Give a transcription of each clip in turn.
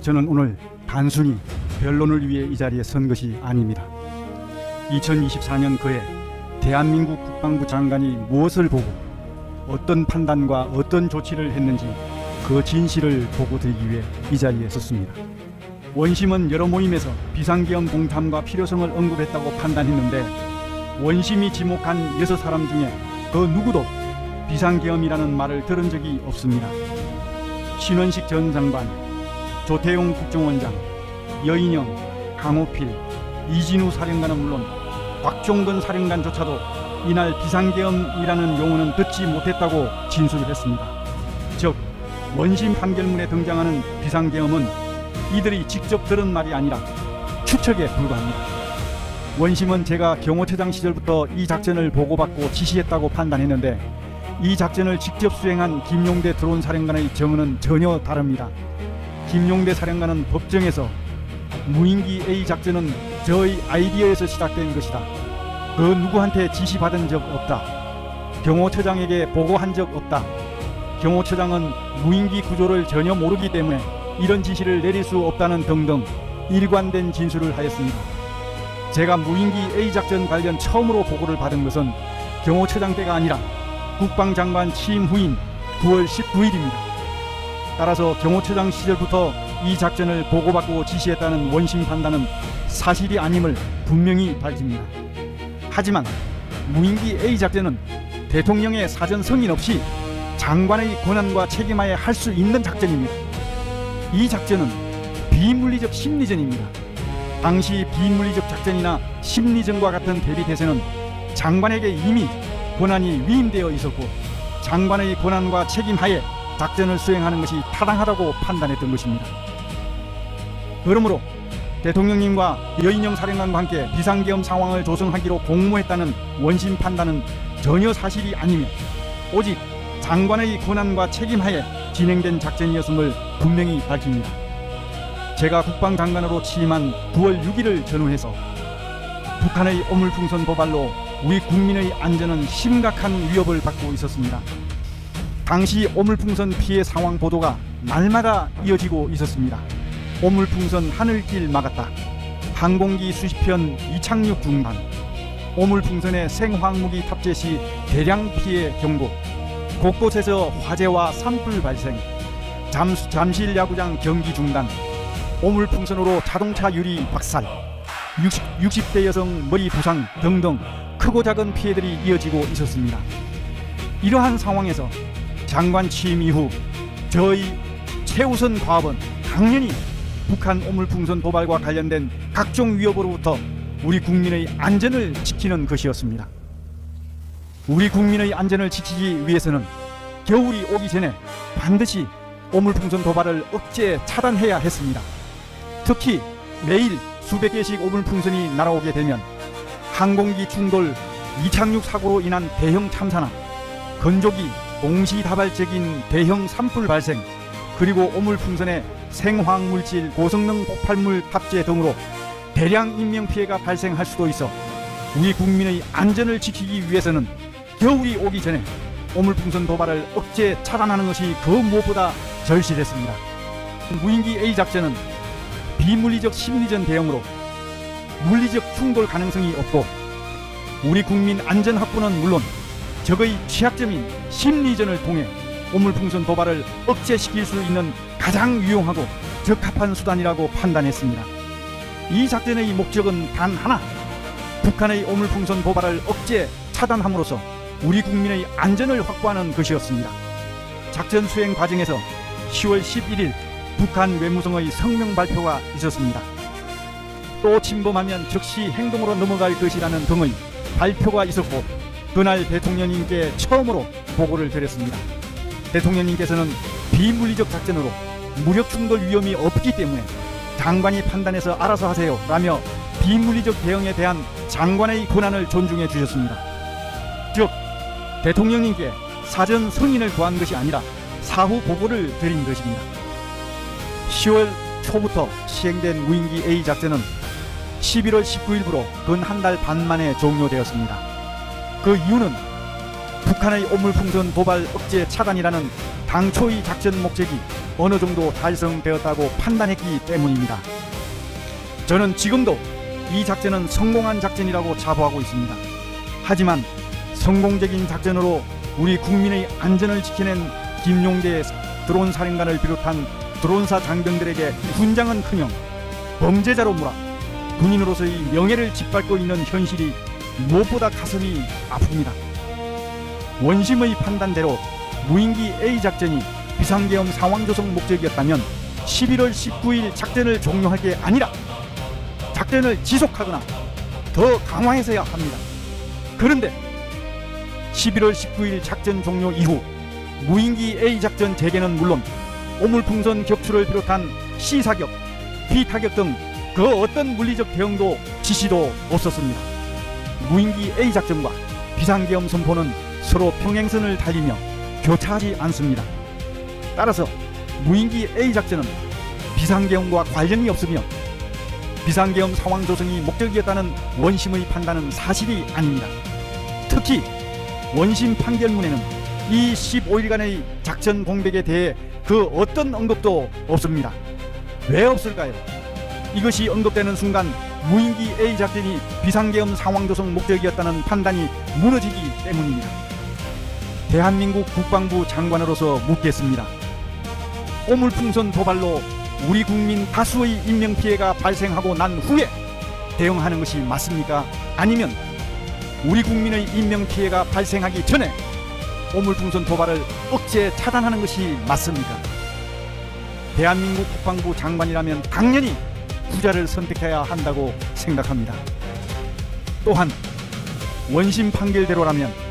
저는 오늘 단순히 변론을 위해 이 자리에 선 것이 아닙니다. 2024년 그해 대한민국 국방부 장관이 무엇을 보고 어떤 판단과 어떤 조치를 했는지 그 진실을 보고 들기 위해 이 자리에 섰습니다. 원심은 여러 모임에서 비상계엄 공탐과 필요성을 언급했다고 판단했는데 원심이 지목한 6사람 중에 그 누구도 비상계엄이라는 말을 들은 적이 없습니다. 신원식 전 장관, 조태용 국정원장, 여인영, 강호필, 이진우 사령관은 물론 곽종건 사령관조차도 이날 비상계엄이라는 용어는 듣지 못했다고 진술을 했습니다. 즉 원심 판결문에 등장하는 비상계엄은 이들이 직접 들은 말이 아니라 추측에 불과합니다. 원심은 제가 경호처장 시절부터 이 작전을 보고받고 지시했다고 판단했는데 이 작전을 직접 수행한 김용대 드론 사령관의 정언은 전혀 다릅니다. 김용대 사령관은 법정에서 무인기 A 작전은 저의 아이디어에서 시작된 것이다. 그 누구한테 지시받은 적 없다. 경호처장에게 보고한 적 없다. 경호처장은 무인기 구조를 전혀 모르기 때문에 이런 지시를 내릴 수 없다는 등등 일관된 진술을 하였습니다. 제가 무인기 A 작전 관련 처음으로 보고를 받은 것은 경호처장 때가 아니라 국방장관 취임 후인 9월 19일입니다. 따라서 경호처장 시절부터 이 작전을 보고받고 지시했다는 원심 판단은 사실이 아님을 분명히 밝힙니다. 하지만 무인기 A 작전은 대통령의 사전 승인 없이 장관의 권한과 책임하에 할 수 있는 작전입니다. 이 작전은 비물리적 심리전입니다. 당시 비물리적 작전이나 심리전과 같은 대비태세는 장관에게 이미 권한이 위임되어 있었고 장관의 권한과 책임하에 작전을 수행하는 것이 타당하다고 판단했던 것입니다. 그러므로 대통령님과 여인영 사령관과 함께 비상계엄 상황을 조성하기로 공모했다는 원심 판단은 전혀 사실이 아니며 오직 장관의 권한과 책임하에 진행된 작전이었음을 분명히 밝힙니다. 제가 국방장관으로 취임한 9월 6일을 전후해서 북한의 오물풍선 도발로 우리 국민의 안전은 심각한 위협을 받고 있었습니다. 당시 오물풍선 피해 상황 보도가 날마다 이어지고 있었습니다. 오물풍선 하늘길 막았다. 항공기 수십 편 이착륙 중단. 오물풍선에 생화학무기 탑재 시 대량 피해 경고. 곳곳에서 화재와 산불 발생. 잠실 야구장 경기 중단. 오물풍선으로 자동차 유리 박살. 60대 여성 머리 부상 등등 크고 작은 피해들이 이어지고 있었습니다. 이러한 상황에서 장관 취임 이후 저의 최우선 과업은 당연히 북한 오물풍선 도발과 관련된 각종 위협으로부터 우리 국민의 안전을 지키는 것이었습니다. 우리 국민의 안전을 지키기 위해서는 겨울이 오기 전에 반드시 오물풍선 도발을 억제 차단해야 했습니다. 특히 매일 수백 개씩 오물풍선이 날아오게 되면 항공기 충돌, 이착륙 사고로 인한 대형 참사나 건조기, 동시다발적인 대형 산불 발생, 그리고 오물풍선에 생화학물질, 고성능 폭발물 탑재 등으로 대량 인명피해가 발생할 수도 있어 우리 국민의 안전을 지키기 위해서는 겨울이 오기 전에 오물풍선 도발을 억제 차단하는 것이 그 무엇보다 절실했습니다. 무인기 A 작전은 비물리적 심리전 대응으로 물리적 충돌 가능성이 없고 우리 국민 안전 확보는 물론 적의 취약점인 심리전을 통해 오물풍선 도발을 억제시킬 수 있는 가장 유용하고 적합한 수단이라고 판단했습니다. 이 작전의 목적은 단 하나, 북한의 오물풍선 도발을 억제 차단함으로써 우리 국민의 안전을 확보하는 것이었습니다. 작전 수행 과정에서 10월 11일 북한 외무성의 성명 발표가 있었습니다. 또 침범하면 즉시 행동으로 넘어갈 것이라는 등의 발표가 있었고 그날 대통령님께 처음으로 보고를 드렸습니다. 대통령님께서는 비물리적 작전으로 무력 충돌 위험이 없기 때문에 장관이 판단해서 알아서 하세요 라며 비물리적 대응에 대한 장관의 권한을 존중해 주셨습니다. 즉 대통령님께 사전 승인을 구한 것이 아니라 사후 보고를 드린 것입니다. 10월 초부터 시행된 무인기 A 작전은 11월 19일부로 근 한 달 반 만에 종료되었습니다. 그 이유는 북한의 오물풍선 도발 억제 차단이라는 당초의 작전 목적이 어느 정도 달성되었다고 판단했기 때문입니다. 저는 지금도 이 작전은 성공한 작전이라고 자부하고 있습니다. 하지만 성공적인 작전으로 우리 국민의 안전을 지켜낸 김용대 드론 사령관을 비롯한 드론사 장병들에게 훈장은커녕 범죄자로 몰아 군인으로서의 명예를 짓밟고 있는 현실이 무엇보다 가슴이 아픕니다. 원심의 판단대로 무인기 A 작전이 비상계엄 상황 조성 목적이었다면 11월 19일 작전을 종료할 게 아니라 작전을 지속하거나 더 강화해서야 합니다. 그런데 11월 19일 작전 종료 이후 무인기 A 작전 재개는 물론 오물풍선 격추를 비롯한 C사격, B타격 등 그 어떤 물리적 대응도 지시도 없었습니다. 무인기 A 작전과 비상계엄 선포는 서로 평행선을 달리며 교차하지 않습니다. 따라서 무인기 A 작전은 비상계엄과 관련이 없으며 비상계엄 상황 조성이 목적이었다는 원심의 판단은 사실이 아닙니다. 특히 원심 판결문에는 이 15일간의 작전 공백에 대해 그 어떤 언급도 없습니다. 왜 없을까요? 이것이 언급되는 순간 무인기 A 작전이 비상계엄 상황 조성 목적이었다는 판단이 무너지기 때문입니다. 대한민국 국방부 장관으로서 묻겠습니다. 오물풍선 도발로 우리 국민 다수의 인명피해가 발생하고 난 후에 대응하는 것이 맞습니까? 아니면 우리 국민의 인명피해가 발생하기 전에 오물풍선 도발을 억제 차단하는 것이 맞습니까? 대한민국 국방부 장관이라면 당연히 후자를 선택해야 한다고 생각합니다. 또한 원심 판결대로라면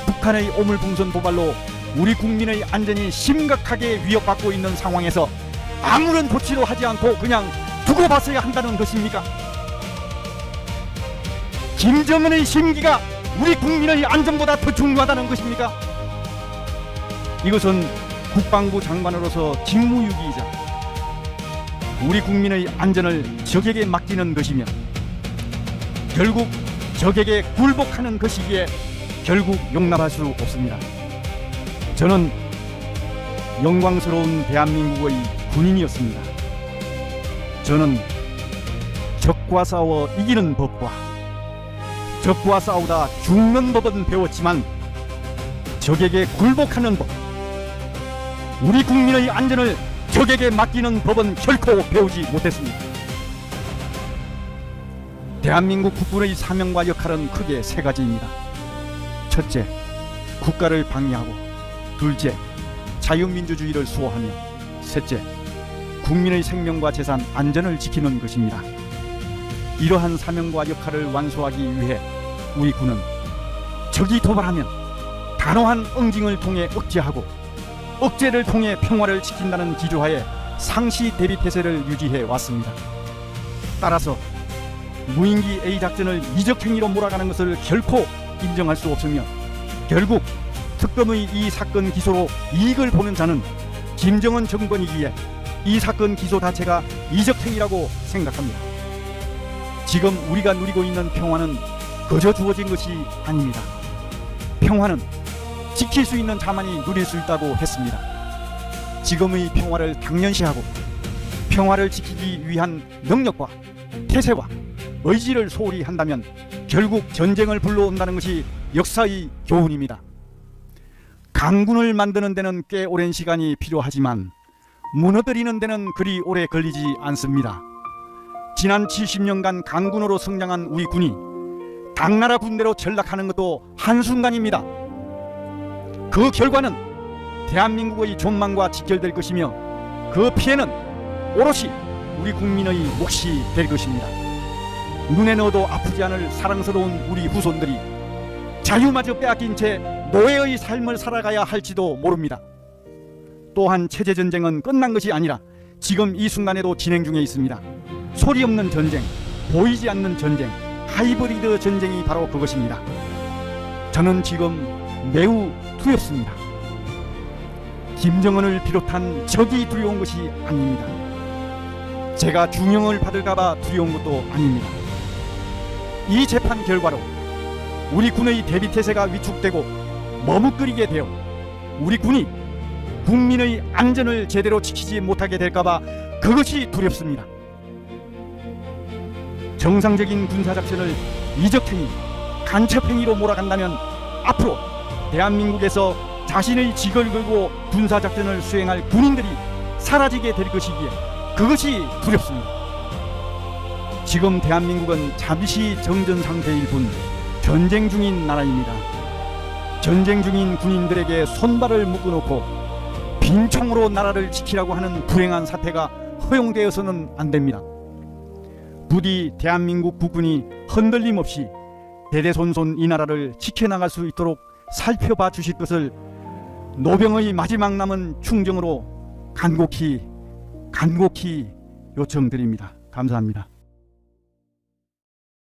북한의 오물풍선 도발로 우리 국민의 안전이 심각하게 위협받고 있는 상황에서 아무런 조치도 하지 않고 그냥 두고 봤어야 한다는 것입니까? 김정은의 심기가 우리 국민의 안전보다 더 중요하다는 것입니까? 이것은 국방부 장관으로서 직무유기이자 우리 국민의 안전을 적에게 맡기는 것이며 결국 적에게 굴복하는 것이기에 결국 용납할 수 없습니다. 저는 영광스러운 대한민국의 군인이었습니다. 저는 적과 싸워 이기는 법과 적과 싸우다 죽는 법은 배웠지만 적에게 굴복하는 법, 우리 국민의 안전을 적에게 맡기는 법은 결코 배우지 못했습니다. 대한민국 국군의 사명과 역할은 크게 세 가지입니다. 첫째, 국가를 방위하고, 둘째, 자유민주주의를 수호하며, 셋째, 국민의 생명과 재산 안전을 지키는 것입니다. 이러한 사명과 역할을 완수하기 위해 우리 군은 적이 도발하면 단호한 응징을 통해 억제하고 억제를 통해 평화를 지킨다는 기조하에 상시 대비 태세를 유지해 왔습니다. 따라서 무인기 A 작전을 이적 행위로 몰아가는 것을 결코 인정할 수 없으며 결국 특검의 이 사건 기소로 이익을 보는 자는 김정은 정권이기에 이 사건 기소 자체가 이적 행위라고 생각합니다. 지금 우리가 누리고 있는 평화는 거저 주어진 것이 아닙니다. 평화는 지킬 수 있는 자만이 누릴 수 있다고 했습니다. 지금의 평화를 당연시하고 평화를 지키기 위한 능력과 태세와 의지를 소홀히 한다면 결국 전쟁을 불러온다는 것이 역사의 교훈입니다. 강군을 만드는 데는 꽤 오랜 시간이 필요하지만 무너뜨리는 데는 그리 오래 걸리지 않습니다. 지난 70년간 강군으로 성장한 우리 군이 당나라 군대로 전락하는 것도 한순간입니다. 그 결과는 대한민국의 존망과 직결될 것이며 그 피해는 오롯이 우리 국민의 몫이 될 것입니다. 눈에 넣어도 아프지 않을 사랑스러운 우리 후손들이 자유마저 빼앗긴 채 노예의 삶을 살아가야 할지도 모릅니다. 또한 체제전쟁은 끝난 것이 아니라 지금 이 순간에도 진행 중에 있습니다. 소리 없는 전쟁, 보이지 않는 전쟁, 하이브리드 전쟁이 바로 그것입니다. 저는 지금 매우 두렵습니다. 김정은을 비롯한 적이 두려운 것이 아닙니다. 제가 중형을 받을까봐 두려운 것도 아닙니다. 이 재판 결과로 우리 군의 대비태세가 위축되고 머뭇거리게 되어 우리 군이 국민의 안전을 제대로 지키지 못하게 될까봐 그것이 두렵습니다. 정상적인 군사작전을 이적행위, 간첩행위로 몰아간다면 앞으로 대한민국에서 자신의 직을 걸고 군사작전을 수행할 군인들이 사라지게 될 것이기에 그것이 두렵습니다. 지금 대한민국은 잠시 정전 상태일 뿐 전쟁 중인 나라입니다. 전쟁 중인 군인들에게 손발을 묶어놓고 빈총으로 나라를 지키라고 하는 불행한 사태가 허용되어서는 안 됩니다. 부디 대한민국 국군이 흔들림 없이 대대손손 이 나라를 지켜나갈 수 있도록 살펴봐 주실 것을 노병의 마지막 남은 충정으로 간곡히 요청드립니다. 감사합니다.